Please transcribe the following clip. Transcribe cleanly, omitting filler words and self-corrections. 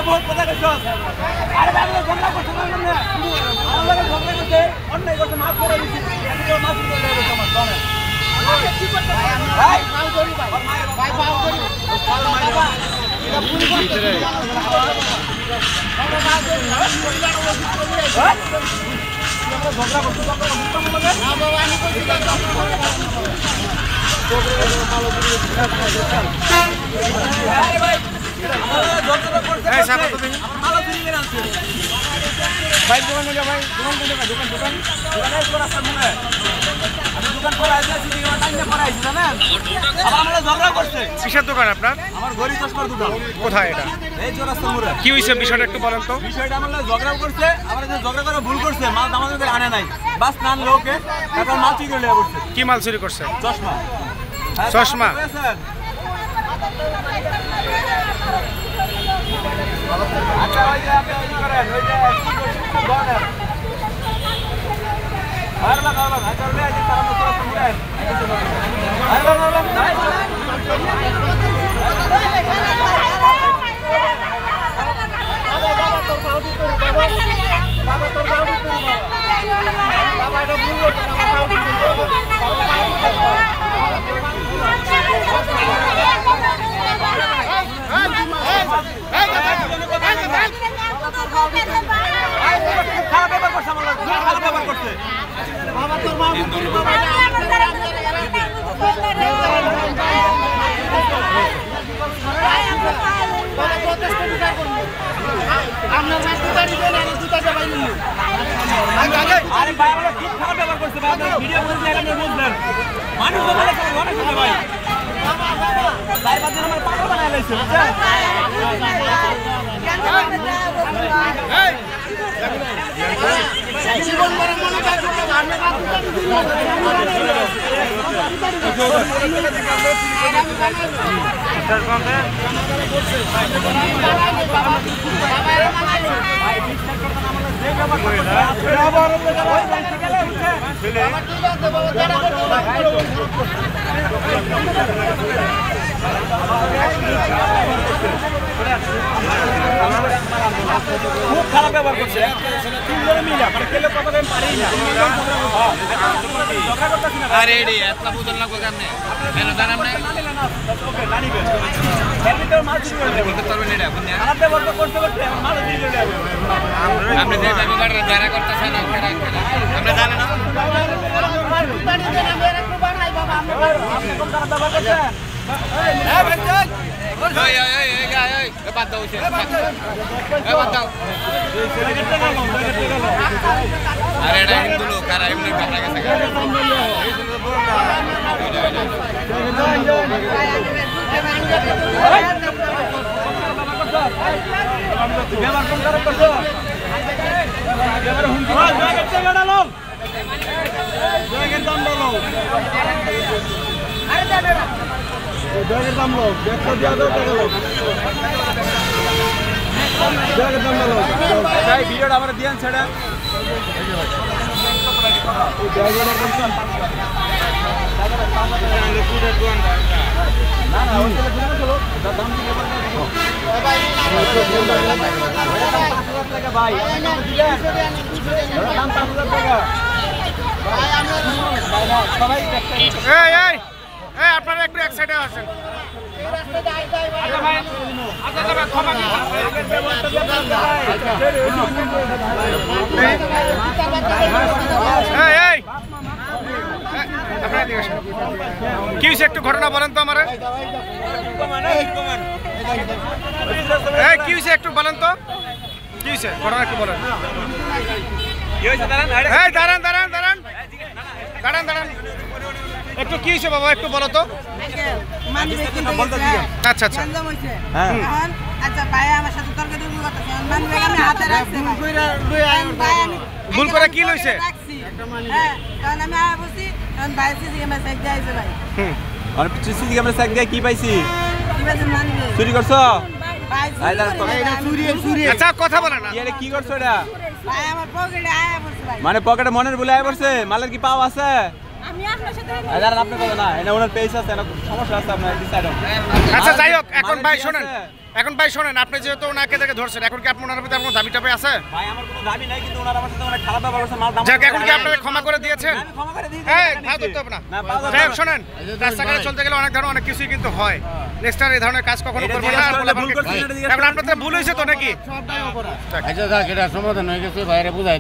बहुत पता कैसे अरे भाई मैं झगड़ा करते हैं हम लोग झगड़ा करते हैं और नहीं करते माफ करो तो माफ कर दो समझ कौन है भाई माफ करो भाई माफ करो ये पूरी बात है झगड़ा करते ना बाबा ने कोई अरे भाई भाई दुकान में जा भाई दुकान को देखा दुकान दुकान दुकान पूरा सामने है আমি দোকান পরে আইছি সিটি টাইম না পরে আইছি জানেন আবার আমরা ঝগড়া করতে কিসের দোকান আপনার আমার গরি চশমার দোকান কোথায় এটা এই চৌরাস্তা মোড়ে কি হইছে বিষয়টা একটু বলেন তো বিষয়টা আমরা ঝগড়া করতে আবার যে ঝগড়া করে ভুল করছে মাল আমাদের করে আনে নাই বাস নান লোকে তারপর মাল চুরি করে নিয়ে পড়ছে কি মাল চুরি করছে চশমা চশমা আচ্ছা ভাই আপনি কি করেন ওই যে বলেন আর না না না চলে আজ তারা মতো মুড়ে আর না না নাই বাবা তোর বাউডি করে বাবা তোর বাউডি করে বাবা এটা ভুল করতে না বাউডি খারাপ ব্যাপার করছে আমার খারাপ ব্যাপার করছে বাবা তোর মা বুঝি বাবা আরে ভাই আমরা কি খারাপ ব্যাপার করছে ভাই আপনারা ভিডিও করতে আপনি বুঝলেন মানুষ তো বলে অনেক কথা ভাই ভাই বাদ দিন আমার পাগল বানায় লাইছে এই জীবন বড় মনে কাজ করতে আমি বাদ খুব খারাপ ব্যবহার করছে তিনজনে মিলে মানে কেলে কথা আমি পারি না আরে রে এতলা বুঝল না কোকানে কেন জানাম না ওকে জানিবে এর ভিতর মাল চুরি করে দেব বলতে পারবেন এটা আপনি খারাপ ব্যবহার করতে করতে মাল চুরি করে দেব আপনি যে ব্যবহার যারা করতেছেন আপনারা আমরা জানেন না পানি দেন মেরে একটু বানাই বাবা আপনি কোন খারাপ ব্যবহার করছেন এই ভাই চল এই বাদ দাও সে বাদ দাও আরে এটা হিন্দু লোক আর এমনি কাটা গেছে ব্যবহার কোন খারাপ করছো ব্যবহার হুন জায়গা থেকে ডালো জায়গার দাম বলো আরে যাবে না জায়গার দাম লো দেখো দিয়া দাও টাকা লো জায়গার দাম বলো ভাই ভিডিওটা আমরা দিয়েন ছেড়ে এই জায়গার দাম কোন জায়গাটা পাঁচটা আনলে পুরো দোকান না না ওই চলো দাম কি ভাই ভাই দাম 5000 টাকা ভাই আমরা সবাই এই এই এই আপনারা একটু এক সাইডে আসেন আচ্ছা ভাই আচ্ছা ভাই ক্ষমা কি এই এই আপনারা দিকে আসেন কি হইছে একটু ঘটনা বলেন তো আমারে এই কি হইছে একটু বলেন তো কি হইছে ঘটনা একটু বলেন কি হইছে দাঁড়ান এই দাঁড়ান দাঁড়ান দাঁড়ান দাঁড়ান দাঁড়ান একটু কি হইছে বাবা একটু বলো তো আচ্ছা আচ্ছা হ্যাঁ আচ্ছা ভাই আমার সাথে তর্ক দিবি কথা মান ভাই আমি হাতে রাখছি ভাই আমি ভুল করে কি লইছে হ্যাঁ কারণ আমি আয়া বসি কারণ ভাই সিসি ক্যামেরা চেক দিয়েছে ভাই আর সিসি ক্যামেরা চেক দিয়ে কি পাইছি কি পাইছেন মানবে চুরি করছো ভাই চুরি আচ্ছা কথা বলেন না এটা কি করছো এটা ভাই আমার পকেটে আয়া বসে ভাই মানে পকেটে মনের ভুলে আয় পড়ছে মালের কি পাও আছে আমি আপনার সাথে দাঁড়ান আপনি কথা না এটা ওনার পেজ আছে না সমস্যা আছে আপনার ডিসাইড হবে আচ্ছা যাই হোক এখন ভাই শোনেন আপনি যেহেতু ওনাকে থেকে ধরছেন এখন কি আপনার ওনার প্রতি কোনো দাবি টাবি আছে ভাই আমার কোনো দাবি নাই কিন্তু ওনার আমার সাথে অনেক খারাপ ব্যবহার করছে মাল দাম যাক এখন কি আপনারা ক্ষমা করে দিয়েছেন আমি ক্ষমা করে দিয়েছি এই ভাই ধরতে হবে না যাই হোক শোনেন রাস্তাঘাটে চলতে গেলে অনেক ধরনের অনেক কিছুই কিন্তু হয় নেক্সট টাইম এই ধরনের কাজ কখনো করবো না আর বলে এখন আপনাদের ভুল হয়েছে তো নাকি আচ্ছা যাক এটা সমাধান হয়ে গেছে বাইরে বুঝাই